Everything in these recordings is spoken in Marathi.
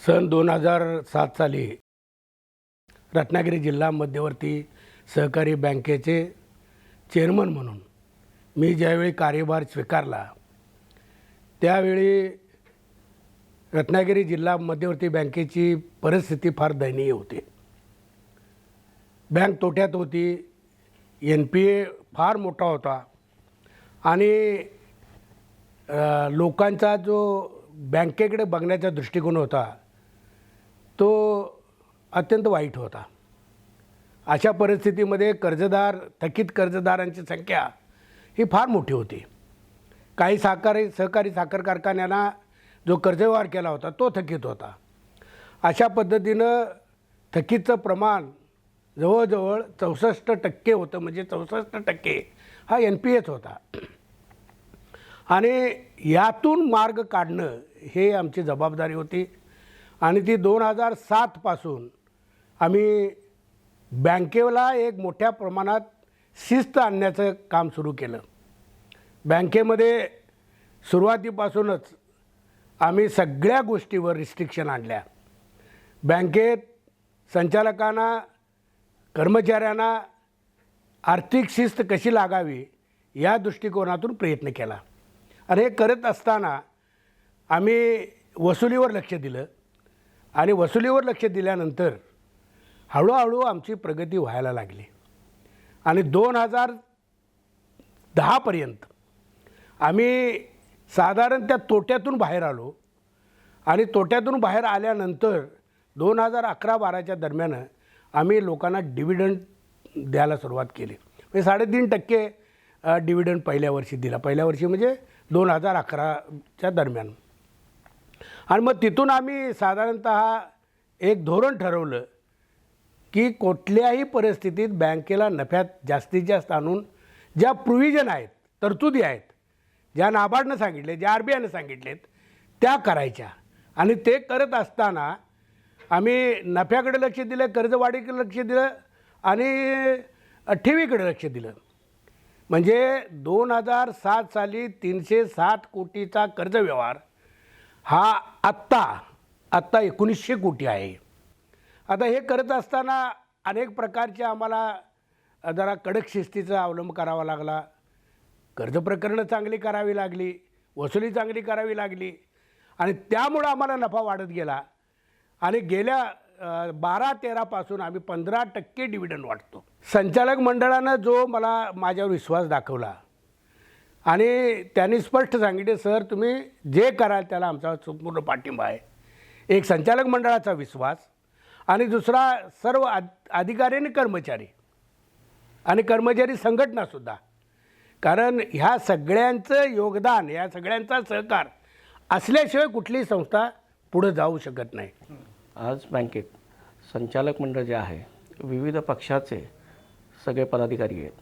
सन 2007 साली रत्नागिरी जिल्हा मध्यवर्ती सहकारी बँकेचे चेअरमन म्हणून मी ज्यावेळी कार्यभार स्वीकारला त्यावेळी रत्नागिरी जिल्हा मध्यवर्ती बँकेची परिस्थिती फार दयनीय होती. बँक तोट्यात होती, NPA फार मोठा होता आणि लोकांचा जो बँकेकडे बघण्याचा दृष्टिकोन होता तो अत्यंत वाईट होता. अशा परिस्थितीमध्ये थकीत कर्जदारांची संख्या ही फार मोठी होती. काही सहकारी साखर कारखान्यांना जो कर्जव्यवहार केला होता तो थकीत होता. अशा पद्धतीनं थकीतचं प्रमाण जवळजवळ 64% होतं. म्हणजे 64% हा NPAच होता. आणि यातून मार्ग काढणं हे आमची जबाबदारी होती. आणि ती 2007 पासून आम्ही बँकेला एक मोठ्या प्रमाणात शिस्त आणण्याचं काम सुरू केलं. बँकेमध्ये सुरुवातीपासूनच आम्ही सगळ्या गोष्टीवर रिस्ट्रिक्शन आणल्या. बँकेत संचालकांना, कर्मचाऱ्यांना आर्थिक शिस्त कशी लागावी या दृष्टिकोनातून प्रयत्न केला. आणि हे करत असताना आम्ही वसुलीवर लक्ष दिलं. आणि वसुलीवर लक्ष दिल्यानंतर हळूहळू आमची प्रगती व्हायला लागली. आणि 2010पर्यंत आम्ही साधारण त्या तोट्यातून बाहेर आलो. आणि तोट्यातून बाहेर आल्यानंतर 2011-12च्या दरम्यान आम्ही लोकांना डिव्हिडंड द्यायला सुरुवात केली. म्हणजे 3.5% डिव्हिडंड पहिल्या वर्षी दिला. पहिल्या वर्षी म्हणजे 2011च्या दरम्यान. आणि मग तिथून आम्ही साधारणतः एक धोरण ठरवलं की कुठल्याही परिस्थितीत बँकेला नफ्यात जास्तीत जास्त आणून ज्या प्रोव्हिजन आहेत, तरतुदी आहेत, ज्या नाबार्डनं सांगितले, ज्या RBIनं सांगितलेत त्या करायच्या. आणि ते करत असताना आम्ही नफ्याकडे लक्ष दिलं, कर्जवाढीकडे लक्ष दिलं आणि ठेवीकडे लक्ष दिलं. म्हणजे 2007 साली 307 कोटीचा कर्जव्यवहार हा आत्ता 1900 कोटी आहे. आता हे करत असताना अनेक प्रकारच्या आम्हाला जरा कडक शिस्तीचा अवलंब करावा लागला. कर्ज प्रकरणं चांगली करावी लागली, वसुली चांगली करावी लागली. आणि त्यामुळं आम्हाला नफा वाढत गेला. आणि गेल्या 12-13 पासून आम्ही 15% डिव्हिडंड वाटतो. संचालक मंडळानं जो माझ्यावर विश्वास दाखवला आणि त्यांनी स्पष्ट सांगितले, सर तुम्ही जे कराल त्याला आमचा संपूर्ण पाठिंबा आहे. एक संचालक मंडळाचा विश्वास आणि दुसरा सर्व अधिकारी आणि कर्मचारी संघटनासुद्धा. कारण ह्या सगळ्यांचं योगदान, या सगळ्यांचा सहकार असल्याशिवाय कुठलीही संस्था पुढे जाऊ शकत नाही. आज बँकेत संचालक मंडळ जे आहे विविध पक्षाचे सगळे पदाधिकारी आहेत.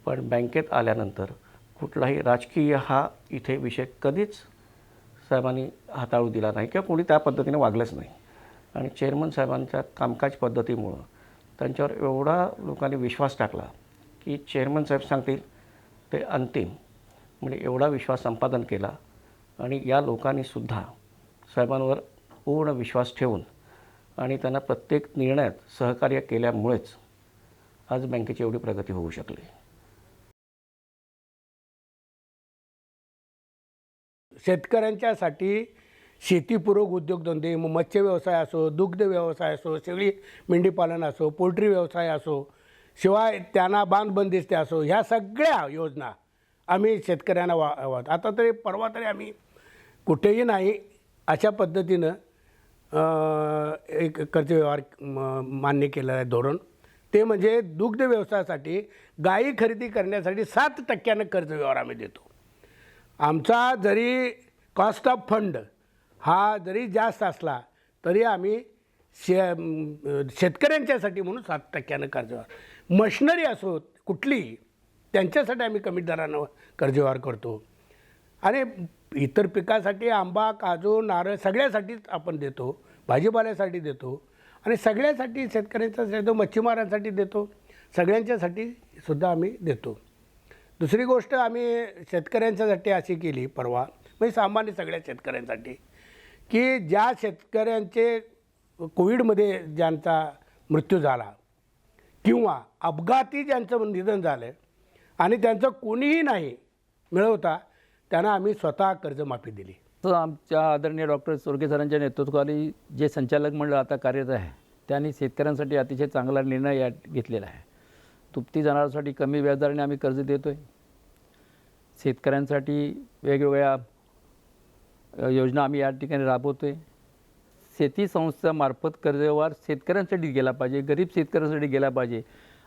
पण बँकेत आल्यानंतर कुठलाही राजकीय हा इथे विषय कधीच साहेबांनी हाताळू दिला नाही किंवा कोणी त्या पद्धतीने वागलंच नाही. आणि चेअरमन साहेबांच्या कामकाज पद्धतीमुळं त्यांच्यावर एवढा लोकांनी विश्वास टाकला की चेअरमन साहेब सांगतील ते अंतिम, म्हणजे एवढा विश्वास संपादन केला. आणि या लोकांनीसुद्धा साहेबांवर पूर्ण विश्वास ठेवून आणि त्यांना प्रत्येक निर्णयात सहकार्य केल्यामुळेच आज बँकेची एवढी प्रगती होऊ शकली. शेतकऱ्यांच्यासाठी शेतीपूरक उद्योगधंदे, मग मत्स्य व्यवसाय असो, दुग्ध व्यवसाय असो, शेळी मेंढीपालन असो, पोल्ट्री व्यवसाय असो, शिवाय त्यांना बांधबंदिस्ते असो, ह्या सगळ्या योजना आम्ही शेतकऱ्यांना आता तरी परवा तरी आम्ही कुठेही नाही अशा पद्धतीनं एक कर्जव्यवहार मान्य केलेलं आहे धोरण. ते म्हणजे दुग्ध व्यवसायासाठी गायी खरेदी करण्यासाठी 7% कर्जव्यवहार आम्ही देतो. आमचा जरी कॉस्ट ऑफ फंड हा जरी जास्त असला तरी आम्ही शेतकऱ्यांच्यासाठी म्हणून 7% कर्जव्यवहार. मशिनरी असो कुठलीही त्यांच्यासाठी आम्ही कमी दरानं कर्जव्यवहार करतो. आणि इतर पिकासाठी आंबा, काजू, नारळ सगळ्यासाठीच आपण देतो, भाजीपाल्यासाठी देतो आणि सगळ्यासाठी शेतकऱ्यांच्यासाठी देतो, मच्छीमारांसाठी देतो, सगळ्यांच्यासाठी सुद्धा आम्ही देतो. दुसरी गोष्ट आम्ही शेतकऱ्यांच्यासाठी अशी केली परवा, म्हणजे सामान्य सगळ्या शेतकऱ्यांसाठी की ज्या शेतकऱ्यांचे कोविडमध्ये ज्यांचा मृत्यू झाला किंवा अपघाती ज्यांचं निधन झालं आणि त्यांचं कोणीही नाही मिळवता त्यांना आम्ही स्वतः कर्जमाफी दिली. तर आमच्या आदरणीय डॉक्टर चोरगे सरांच्या नेतृत्वाखाली जे संचालक मंडळ आता कार्यरत आहे त्यांनी शेतकऱ्यांसाठी अतिशय चांगला निर्णय या घेतलेला आहे. तुपती जनावरांसाठी कमी व्याजदराने आम्ही कर्ज देतो आहे. शेतकऱ्यांसाठी वेगवेगळ्या योजना आम्ही या ठिकाणी राबवतो आहे. शेती संस्थामार्फत कर्जव्यवहार शेतकऱ्यांसाठी गेला पाहिजे, गरीब शेतकऱ्यांसाठी गेला पाहिजे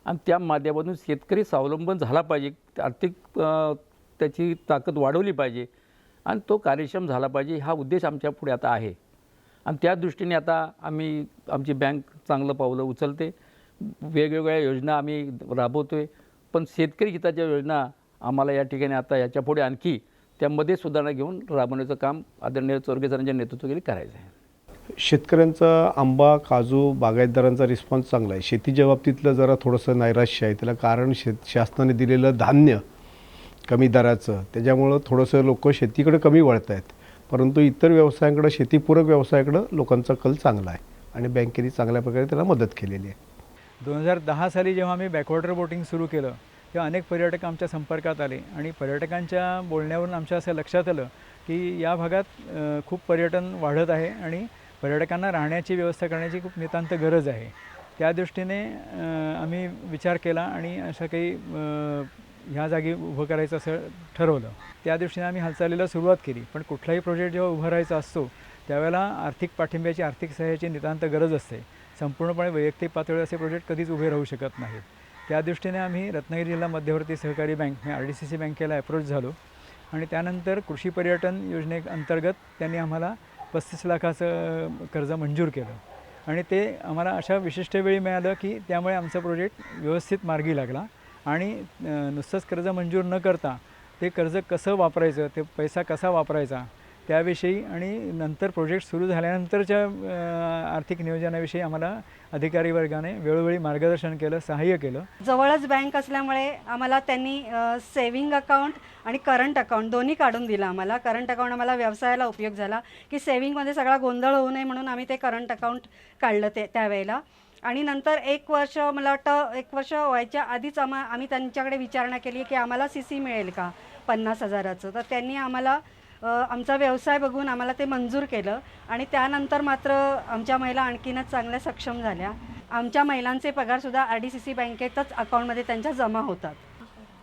आणि त्या माध्यमातून शेतकरी स्वावलंबन झाला पाहिजे, आर्थिक त्याची ताकद वाढवली पाहिजे आणि तो कार्यक्षम झाला पाहिजे. हा उद्देश आमच्या पुढे आता आहे आणि त्या दृष्टीने आता आम्ही आमची बँक चांगलं पावलं उचलते. वेगवेगळ्या योजना आम्ही राबवतो आहे, पण शेतकरी हिताच्या योजना आम्हाला या ठिकाणी आता याच्या पुढे आणखी त्यामध्ये सुधारणा घेऊन राबवण्याचं काम आदरणीय चोरगे सरांच्या नेतृत्वाखाली करायचं आहे. शेतकऱ्यांचा आंबा, काजू, बागायतदारांचा रिस्पॉन्स चांगला आहे. शेतीच्या बाबतीतलं जरा थोडंसं नैराश्य आहे. त्याला कारण शासनाने दिलेलं धान्य कमी दराचं, त्याच्यामुळं थोडंसं लोक शेतीकडे कमी वळत आहेत. परंतु इतर व्यवसायांकडे, शेतीपूरक व्यवसायाकडं लोकांचा कल चांगला आहे आणि बँकेने चांगल्या प्रकारे त्याला मदत केलेली आहे. 2010 साली जेव्हा आम्ही बॅकवॉटर बोटिंग सुरू केलं तेव्हा अनेक पर्यटक आमच्या संपर्कात आले आणि पर्यटकांच्या बोलण्यावरून आमच्या असं लक्षात आलं की या भागात खूप पर्यटन वाढत आहे आणि पर्यटकांना राहण्याची व्यवस्था करण्याची खूप नितांत गरज आहे. त्या दृष्टीने आम्ही विचार केला आणि असं काही ह्या जागी उभं करायचं असं ठरवलं. त्या दृष्टीने आम्ही हालचालीला सुरुवात केली. पण कुठलाही प्रोजेक्ट जेव्हा उभं राहायचा असतो त्यावेळेला आर्थिक पाठिंब्याची, आर्थिक सहाय्याची नितांत गरज असते. संपूर्णपणे वैयक्तिक पातळीवर असे प्रोजेक्ट कधीच उभे राहू शकत नाहीत. त्या दृष्टीने आम्ही रत्नागिरी जिल्हा मध्यवर्ती सहकारी बँक RDCC बँकेला अप्रोच झालो आणि त्यानंतर कृषी पर्यटन योजनेअंतर्गत त्यांनी आम्हाला 35 लाखाचं कर्ज मंजूर केलं आणि ते आम्हाला अशा विशिष्ट वेळी मिळालं की त्यामुळे आमचा प्रोजेक्ट व्यवस्थित मार्गी लागला आणि नुसतंच कर्ज मंजूर न करता ते कर्ज कसं वापरायचं, ते पैसा कसा वापरायचा त्याविषयी आणि नंतर प्रोजेक्ट सुरू झाल्यानंतरच्या आर्थिक नियोजनाविषयी आम्हाला अधिकारी वर्गाने वेळोवेळी मार्गदर्शन केलं, सहाय्य केलं. जवळच बँक असल्यामुळे आम्हाला त्यांनी सेविंग अकाउंट आणि करंट अकाउंट दोन्ही काढून दिलं आम्हाला. करंट अकाउंट आम्हाला व्यवसायाला उपयोग झाला की सेविंगमध्ये सगळा गोंधळ होऊ नये म्हणून आम्ही ते करंट अकाउंट काढलं त्यावेळेला. आणि नंतर 1 वर्ष, मला वाटतं 1 वर्ष व्हायच्या आधीच आम्ही त्यांच्याकडे विचारणा केली की आम्हाला CC मिळेल का 50,000चं. तर त्यांनी आम्हाला आमचा व्यवसाय बघून आम्हाला ते मंजूर केलं आणि त्यानंतर मात्र आमच्या महिला आणखीनच चांगल्या सक्षम झाल्या. आमच्या महिलांचे पगारसुद्धा RDCC बँकेतच अकाउंटमध्ये त्यांच्या जमा होतात.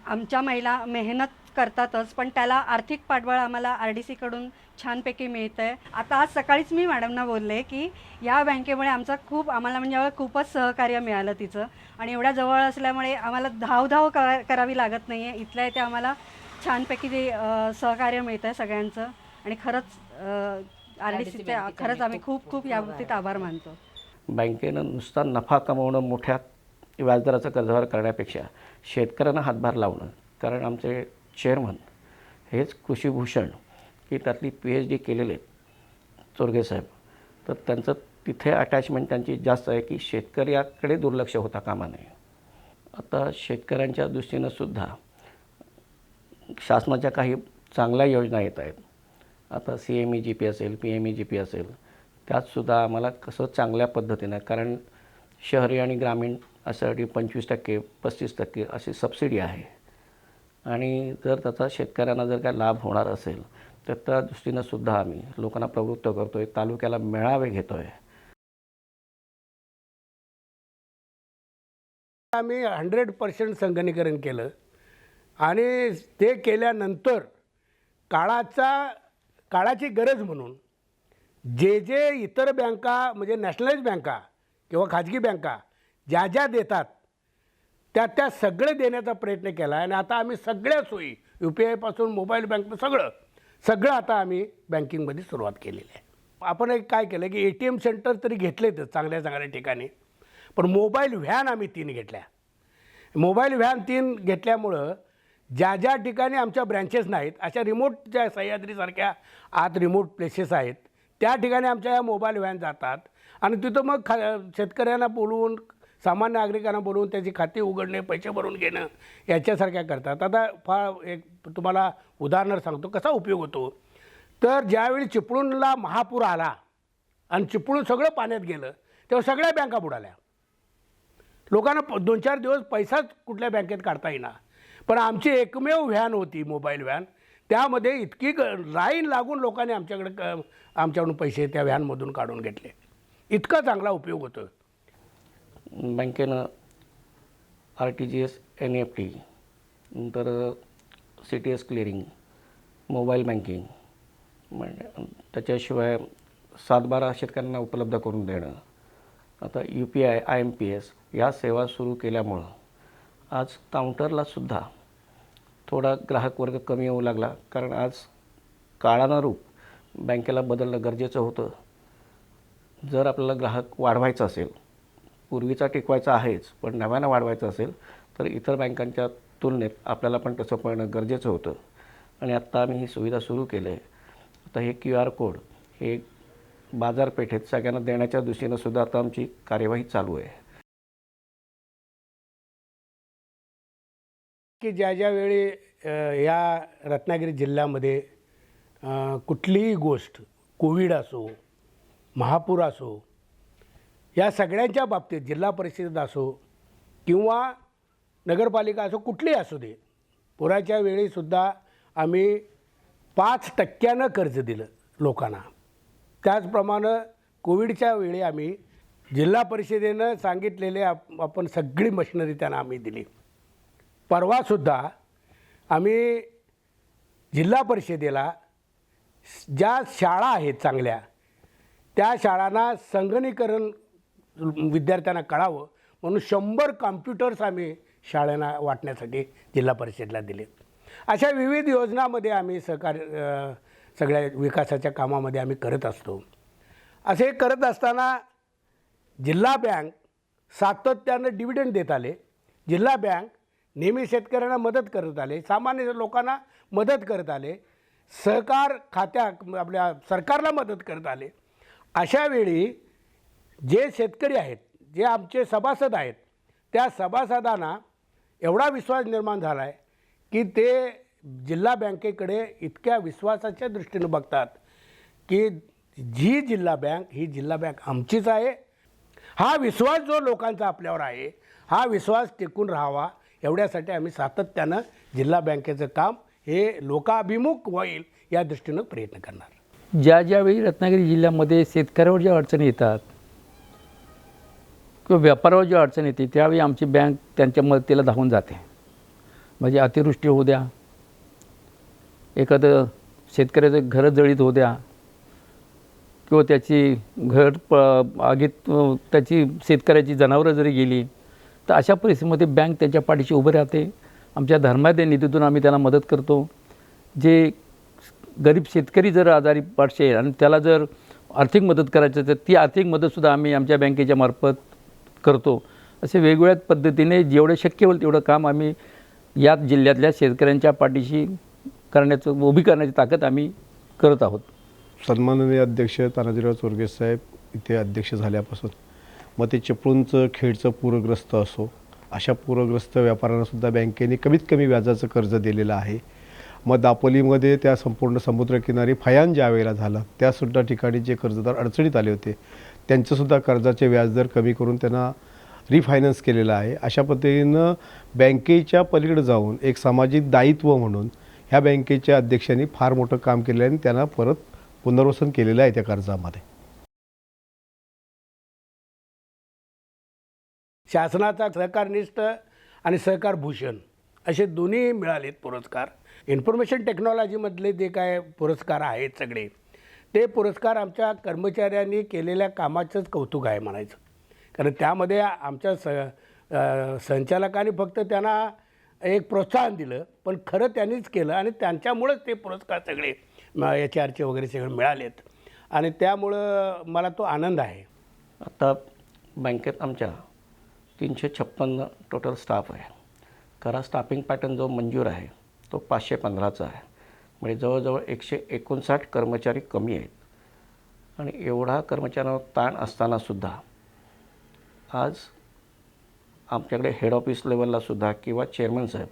आमच्या महिला मेहनत करतातच, पण त्याला आर्थिक पाठबळ आम्हाला RDCकडून छानपैकी मिळतं आहे. आता आज सकाळीच मी मॅडमना बोलले की या बँकेमुळे आम्हाला म्हणजे खूपच सहकार्य मिळालं तिचं आणि एवढ्या जवळ असल्यामुळे आम्हाला धावधाव करावी लागत नाही आहे. इथल्या इथे आम्हाला छानपैकी ते सहकार्य मिळतं आहे सगळ्यांचं आणि खरंच RDCचे खरंच आम्ही खूप खूप या बाबतीत आभार मानतो. बँकेनं नुसता नफा कमवणं, मोठ्या व्याजदराचा कर्जव्यवहार करण्यापेक्षा शेतकऱ्यांना हातभार लावणं, कारण आमचे चेअरमन हेच कृषीभूषण की त्यातली PhD केलेले आहेत चोरगे साहेब, तर त्यांचं तिथे अटॅचमेंट त्यांची जास्त आहे की शेतकऱ्याकडे दुर्लक्ष होता कामा नये. आता शेतकऱ्यांच्या दृष्टीनं सुद्धा शासनाच्या काही चांगल्या योजना येत आहेत. आता CMEGP असेल, PMEGP असेल, त्यातसुद्धा आम्हाला कसं चांगल्या पद्धतीनं, कारण शहरी आणि ग्रामीण यासाठी 25%, 35% अशी सबसिडी आहे आणि जर त्याचा शेतकऱ्यांना जर काय लाभ होणार असेल तर त्या दृष्टीनं सुद्धा आम्ही लोकांना प्रवृत्त करतो आहे. तालुक्याला मेळावे घेतो आहे. आम्ही 100% संगणकीकरण केलं आणि ते केल्यानंतर काळाची गरज म्हणून जे इतर बँका म्हणजे नॅशनलाइज बँका किंवा खाजगी बँका ज्या देतात त्या सगळे देण्याचा प्रयत्न केला आणि आता आम्ही सगळ्या सोयी UPI मोबाईल बँक सगळं आता आम्ही बँकिंगमध्ये सुरुवात केलेली आहे. आपण एक काय केलं की ATM सेंटर तरी घेतलेच चांगल्या ठिकाणी, पण मोबाईल व्हॅन आम्ही 3 घेतल्या. मोबाईल व्हॅन 3 घेतल्यामुळं ज्या ठिकाणी आमच्या ब्रँचेस नाहीत, अशा रिमोट ज्या सह्याद्रीसारख्या आत रिमोट प्लेसेस आहेत त्या ठिकाणी आमच्या या मोबाईल व्हॅन जातात आणि तिथं मग शेतकऱ्यांना बोलवून, सामान्य नागरिकांना बोलवून त्याची खाती उघडणे, पैसे भरून घेणं याच्यासारख्या करतात. आता एक तुम्हाला उदाहरण सांगतो कसा उपयोग होतो. तर ज्यावेळी चिपळूणला महापूर आला आणि चिपळूण सगळं पाण्यात गेलं तेव्हा सगळ्या बँका बुडाल्या. लोकांना 2-4 दिवस पैसाच कुठल्या बँकेत काढता येईना. पण आमची एकमेव व्हॅन होती, मोबाईल व्हॅन, त्यामध्ये इतकी लाईन लागून लोकांनी आमच्याकडून पैसे त्या व्हॅनमधून काढून घेतले. इतका चांगला उपयोग होतो. बँकेनं RTGS, NEFT, नंतर CTS क्लिअरिंग, मोबाईल बँकिंग, म्हणजे त्याच्याशिवाय 7/12 शेतकऱ्यांना उपलब्ध करून देणं, आता UPI, IMPS या सेवा सुरू केल्यामुळं आज काउंटरलासुद्धा थोडा ग्राहक वर्ग कमी येऊ लागला. कारण आज काळानुरूप बँकेला बदलणं गरजेचं होतं. जर आपल्याला ग्राहक वाढवायचा असेल, पूर्वीचा टिकवायचा आहेच, पण नव्यानं वाढवायचं असेल तर इतर बँकांच्या तुलनेत आपल्याला पण तसं पळणं गरजेचं होतं. आणि आत्ता आम्ही ही सुविधा सुरू केली आहे. आता हे QR कोड हे बाजारपेठेत सगळ्यांना देण्याच्या दृष्टीनं सुद्धा आता आमची कार्यवाही चालू आहे. की ज्या वेळी या रत्नागिरी जिल्ह्यामध्ये कुठलीही गोष्ट, कोविड असो, महापूर असो, या सगळ्यांच्या बाबतीत जिल्हा परिषद असो किंवा नगरपालिका असो, कुठलीही असू दे, पुराच्या वेळीसुद्धा आम्ही 5% कर्ज दिलं लोकांना. त्याचप्रमाणे कोविडच्या वेळी आम्ही जिल्हा परिषदेनं सांगितलेले आपण सगळी मशिनरी त्यांना आम्ही दिली. परवासुद्धा आम्ही जिल्हा परिषदेला ज्या शाळा आहेत चांगल्या त्या शाळांना संगणकीकरण विद्यार्थ्यांना कळावं म्हणून 100 कॉम्प्युटर्स आम्ही शाळांना वाटण्यासाठी जिल्हा परिषदेला दिले. अशा विविध योजनांमध्ये आम्ही सगळ्या विकासाच्या कामामध्ये आम्ही करत असतो. असे करत असताना जिल्हा बँक सातत्यानं डिव्हिडंड देत आले. जिल्हा बँक नेहमी शेतकऱ्यांना मदत करत आले, सामान्य लोकांना मदत करत आले, सहकार आपल्या सरकारला मदत करत आले. अशा वेळी जे शेतकरी आहेत, जे आमचे सभासद आहेत, त्या सभासदांना एवढा विश्वास निर्माण झाला आहे की ते जिल्हा बँकेकडे इतक्या विश्वासाच्या दृष्टीनं बघतात की जी जिल्हा बँक ही जिल्हा बँक आमचीच आहे. हा विश्वास जो लोकांचा आपल्यावर आहे, हा विश्वास टिकून राहावा एवढ्यासाठी आम्ही सातत्यानं जिल्हा बँकेचं काम हे लोकाभिमुख होईल या दृष्टीनं प्रयत्न करणार. ज्यावेळी रत्नागिरी जिल्ह्यामध्ये शेतकऱ्यावर ज्या अडचणी येतात किंवा व्यापारावर ज्या अडचण येते त्यावेळी आमची बँक त्यांच्या मदतीला धावून जाते. म्हणजे अतिवृष्टी होऊ द्या, एखादं शेतकऱ्याचं घरं जळीत होऊ द्या किंवा त्याची आगीत त्याची शेतकऱ्याची जनावरं जरी गेली तर अशा परिस्थितीमध्ये बँक त्यांच्या पाठीशी उभं राहते. आमच्या धर्मादाय निधीतून आम्ही त्यांना मदत करतो. जे गरीब शेतकरी जर आजारी पडશે आणि त्याला जर आर्थिक मदत करायचं तर ती आर्थिक मदतसुद्धा आम्ही आमच्या बँकेच्या मार्फत करतो. असे वेगवेगळ्या पद्धतीने जेवढं शक्य होईल तेवढं काम आम्ही या जिल्ह्यातल्या शेतकऱ्यांच्या पाठीशी उभी करण्याची ताकद आम्ही करत आहोत. सन्माननीय अध्यक्ष तानाजीराव चोरगे साहेब इथे अध्यक्ष झाल्यापासून मग ते चिपळूणचं खेडचं पूरग्रस्त असो, अशा पूरग्रस्त व्यापाऱ्यांनासुद्धा बँकेने कमीत कमी व्याजाचं कर्ज दिलेलं आहे. मग दापोलीमध्ये त्या संपूर्ण समुद्रकिनारी फयान ज्या वेळेला झाला त्यासुद्धा ठिकाणी जे कर्जदार अडचणीत आले होते त्यांचंसुद्धा कर्जाचे व्याजदर कमी करून त्यांना रिफायनान्स केलेलं आहे. अशा पद्धतीनं बँकेच्या पलीकडे जाऊन एक सामाजिक दायित्व म्हणून ह्या बँकेच्या अध्यक्षांनी फार मोठं काम केलं आहे आणि त्यांना परत पुनर्वसन केलेलं आहे त्या कर्जामध्ये. शासनाचा सहकारनिष्ठ आणि सहकार भूषण असे दोन्ही मिळालेत पुरस्कार. इन्फॉर्मेशन टेक्नॉलॉजीमधले जे काय पुरस्कार आहेत सगळे ते पुरस्कार आमच्या कर्मचाऱ्यांनी केलेल्या कामाचंच कौतुक आहे म्हणायचं. कारण त्यामध्ये आमच्या संचालकांनी फक्त त्यांना एक प्रोत्साहन दिलं, पण खरं त्यांनीच केलं आणि त्यांच्यामुळंच ते पुरस्कार सगळे HRचे वगैरे सगळे मिळालेत आणि त्यामुळं मला तो आनंद आहे. आता बँकेत आमच्या 356 टोटल स्टाफ आहे. खरा स्टाफिंग पॅटर्न जो मंजूर आहे तो 515चा आहे. म्हणजे जवळजवळ 159 कर्मचारी कमी आहेत आणि एवढा कर्मचाऱ्यांवर ताण असतानासुद्धा आज आमच्याकडे हेड ऑफिस लेवललासुद्धा किंवा चेअरमन साहेब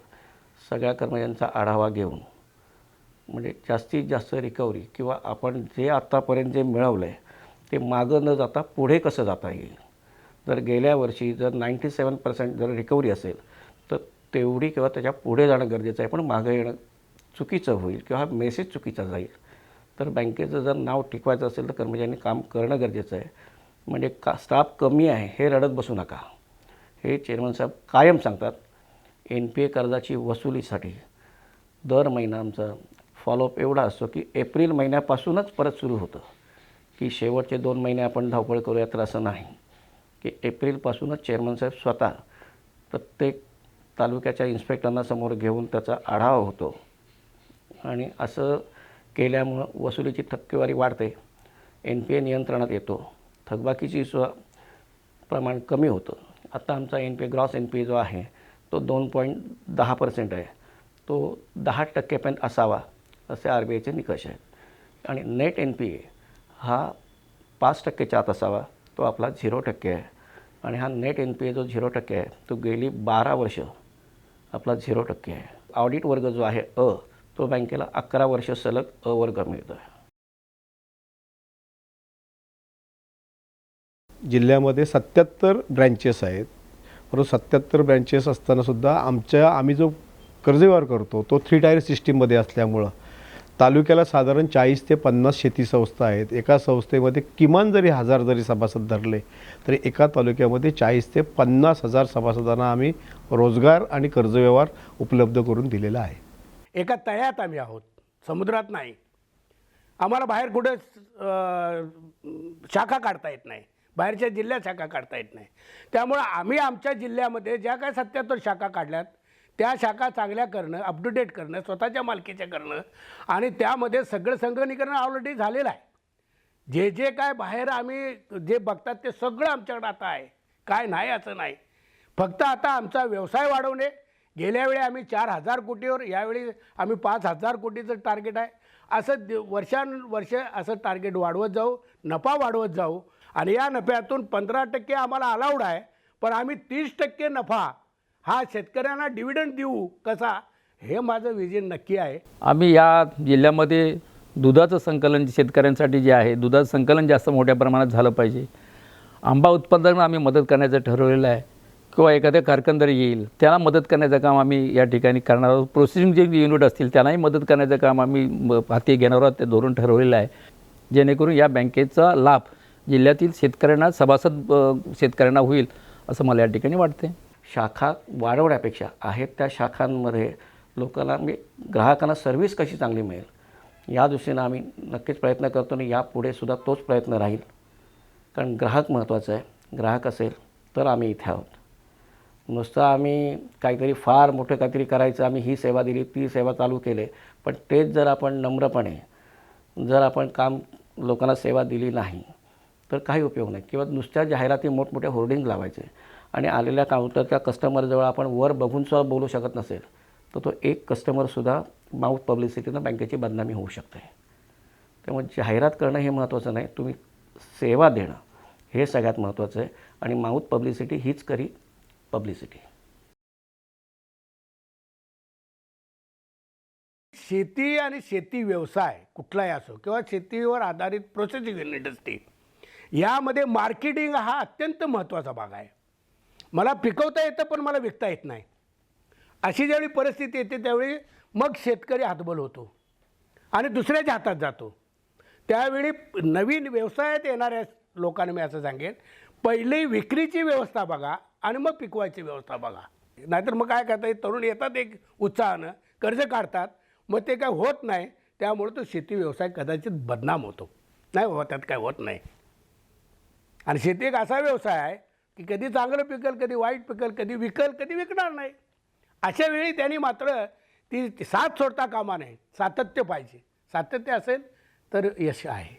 सगळ्या कर्मचाऱ्यांचा आढावा घेऊन म्हणजे जास्तीत जास्त रिकव्हरी किंवा आपण जे आत्तापर्यंत जे मिळवलं आहे ते मागं न जाता पुढे कसं जाता येईल. जर गेल्या वर्षी जर 97% जर रिकव्हरी असेल तर तेवढी किंवा त्याच्या पुढे जाणं गरजेचं आहे. पण मागं येणं चुकीचं होईल किंवा हा मेसेज चुकीचा जाईल. तर बँकेचं जर नाव टिकवायचं असेल तर कर्मचाऱ्यांनी काम करणं गरजेचं आहे. म्हणजे स्टाफ कमी आहे हे रडत बसू नका. हे चेअरमन साहेब कायम सांगतात. NPA कर्जाची वसुलीसाठी दर महिना आमचा फॉलोअप एवढा असतो की एप्रिल महिन्यापासूनच परत सुरू होतं, की शेवटचे 2 महिने आपण धावपळ करूया. तर असं नाही की एप्रिलपासूनच चेअरमन साहेब स्वतः प्रत्येक तालुक्याच्या इन्स्पेक्टरांना समोर घेऊन त्याचा आढावा होतो आणि असं केल्यामुळं वसुलीची टक्केवारी वाढते, NPA नियंत्रणात येतो, थकबाकीची प्रमाण कमी होतं. आता आमचा NPA ग्रॉस NPA जो आहे तो 2.10% आहे. तो 10% असावा असे RBIचे निकष आहेत. आणि नेट NPA हा 5%च्या आत असावा, तो आपला 0% आहे. आणि हा नेट NPA जो 0% आहे तो गेली 12 वर्ष आपला 0% आहे. ऑडिट वर्ग जो आहे तो बँकेला 11 वर्ष सलग वर्ग मिळतो आहे. जिल्ह्यामध्ये 77 ब्रँचेस आहेत. परंतु 77 ब्रँचेस असतानासुद्धा आम्ही जो कर्जव्यवहार करतो तो 3 टायर सिस्टीममध्ये असल्यामुळं तालुक्याला साधारण 40 ते 50 शेती संस्था आहेत. एका संस्थेमध्ये किमान जरी 1000 जरी सभासद धरले तरी एका तालुक्यामध्ये 40 ते 50 हजार सभासदांना आम्ही रोजगार आणि कर्जव्यवहार उपलब्ध करून दिलेला आहे. एका तळ्यात आम्ही आहोत, समुद्रात नाही. आम्हाला बाहेर कुठे शाखा काढता येत नाही, बाहेरच्या जिल्ह्यात शाखा काढता येत नाही. त्यामुळं आम्ही आमच्या जिल्ह्यामध्ये ज्या काय 77 शाखा काढल्यात त्या शाखा चांगल्या करणं, अप टू डेट करणं, स्वतःच्या मालकीच्या करणं आणि त्यामध्ये सगळं संगणकीकरण ऑलरेडी झालेलं आहे. जे जे काय बाहेर आम्ही जे बघतात ते सगळं आमच्याकडे आता आहे, काय नाही असं नाही. फक्त आता आमचा व्यवसाय वाढवणे. गेल्या वेळी आम्ही 4000 कोटीवर, यावेळी आम्ही 5000 कोटीचं टार्गेट आहे. असं वर्षानुवर्ष असं टार्गेट वाढवत जाऊ, नफा वाढवत जाऊ आणि या नफ्यातून 15% आम्हाला अलाउड आहे. पण आम्ही 30% नफा हा शेतकऱ्यांना डिव्हिडंड देऊ कसा, हे माझं विजन नक्की आहे. आम्ही या जिल्ह्यामध्ये दुधाचं संकलन शेतकऱ्यांसाठी जे आहे, दुधाचं संकलन जास्त मोठ्या प्रमाणात झालं पाहिजे. आंबा उत्पादन आम्ही मदत करण्याचं ठरवलेलं आहे किंवा एखाद्या कारखानदारी येईल त्याला मदत करण्याचं काम आम्ही या ठिकाणी करणार आहोत. प्रोसेसिंग जे युनिट असतील त्यांनाही मदत करण्याचं काम आम्ही हाती घेणार आहोत. ते धोरण ठरवलेलं आहे जेणेकरून या बँकेचा लाभ जिल्ह्यातील शेतकऱ्यांना, सभासद शेतकऱ्यांना होईल असं मला या ठिकाणी वाटते. शाखा वाढवण्यापेक्षा आहेत त्या शाखांमध्ये लोकांना ग्राहकांना सर्व्हिस कशी चांगली मिळेल या दृष्टीनं आम्ही नक्कीच प्रयत्न करतो आणि यापुढे सुद्धा तोच प्रयत्न राहील. कारण ग्राहक महत्त्वाचा आहे. ग्राहक असेल तर आम्ही इथे आहोत. नुसतं आम्ही काहीतरी फार मोठं काहीतरी करायचं, आम्ही ही सेवा दिली, ती सेवा चालू केले, पण तेच जर आपण नम्रपणे जर आपण काम लोकांना सेवा दिली नाही तर काही उपयोग नाही. किंवा नुसत्या जाहिराती मोठमोठ्या होर्डिंग लावायचे आणि आलेल्या काउंटरच्या कस्टमरजवळ आपण वर बघूनसुद्धा बोलू शकत नसेल तर तो एक कस्टमरसुद्धा माउथ पब्लिसिटीनं बँकेची बदनामी होऊ शकते. त्यामुळे जाहिरात करणं हे महत्त्वाचं नाही, तुम्ही सेवा देणं हे सगळ्यात महत्त्वाचं आहे. आणि माउथ पब्लिसिटी हीच खरी पब्लिसिटी. शेती आणि शेती व्यवसाय कुठलाही असो किंवा शेतीवर आधारित प्रोसेसिंग इंडस्ट्री, यामध्ये मार्केटिंग हा अत्यंत महत्त्वाचा भाग आहे. मला पिकवता येतं पण मला विकता येत नाही, अशी ज्यावेळी परिस्थिती येते त्यावेळी मग शेतकरी हातबल होतो आणि दुसऱ्याच्या हातात जातो. त्यावेळी नवीन व्यवसायात येणाऱ्या लोकांना मी असं सांगेन, पहिली विक्रीची व्यवस्था बघा आणि मग पिकवायची व्यवस्था बघा. नाहीतर मग काय करता, तरुण येतात एक उत्साहानं, कर्ज काढतात, मग ते काय होत नाही. त्यामुळे तो शेती व्यवसाय कदाचित बदनाम होतो. नाही बाबा, त्यात काय होत नाही. आणि शेती एक असा व्यवसाय आहे की कधी चांगलं पिकल, कधी वाईट पिकल, कधी विकल, कधी विकणार नाही. अशा वेळी त्यांनी मात्र ती साथ सोडता कामा नये. सातत्य पाहिजे. सातत्य असेल तर यश आहे.